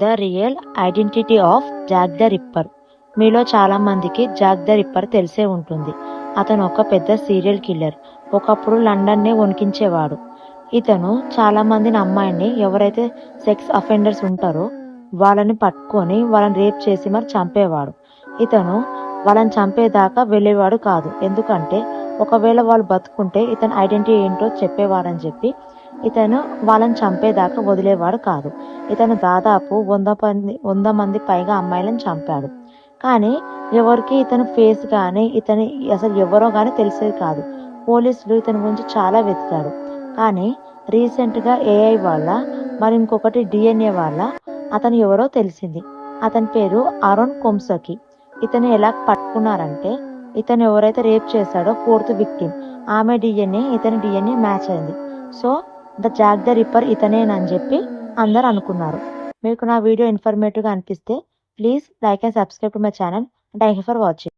The real identity of Jack the ripper. మీలో చాలా మందికి జాక్ ద రిప్పర్ తెలిసే ఉంటుంది. అతను ఒక పెద్ద సీరియల్ కిల్లర్. ఒకప్పుడు లండన్నే వణికించేవాడు. ఇతను చాలా మందిని అమ్మాయిని ఎవరైతే సెక్స్ అఫెండర్స్ ఉంటారో వాళ్ళని పట్టుకొని వాళ్ళని రేప్ చేసి మరి చంపేవాడు. ఇతను వాళ్ళని చంపేదాకా వెళ్ళేవాడు కాదు. ఎందుకంటే ఒకవేళ వాళ్ళు బతుకుంటే ఇతని ఐడెంటిటీ ఏంటో చెప్పేవాడని చెప్పి ఇతను వాళ్ళని చంపేదాకా వదిలేవాడు కాదు. ఇతను దాదాపు 100 మంది పైగా అమ్మాయిలను చంపాడు. కానీ ఎవరికి ఇతను ఫేస్ కానీ ఇతని అసలు ఎవరో కానీ తెలిసేది కాదు. పోలీసులు ఇతని గురించి చాలా వెతికారు. కానీ రీసెంట్గా ఏఐ వల్ల మరి ఇంకొకటి డిఎన్ఏ వల్ల అతను ఎవరో తెలిసింది. అతని పేరు అరోన్ కొమ్సకి. ఇతను ఎలా పట్టుకున్నారంటే ఇతను ఎవరైతే రేప్ చేశాడో 4th విక్టిమ్ ఆమె డిఎన్ఏ ఇతని డిఎన్ఏ మ్యాచ్ అయింది. So the Jack the Ripper ఇతనేనని చెప్పి అందరు అనుకున్నారు. మీకు నా వీడియో ఇన్ఫర్మేటివ్గా అనిపిస్తే please like and subscribe to my channel. Thank you for watching.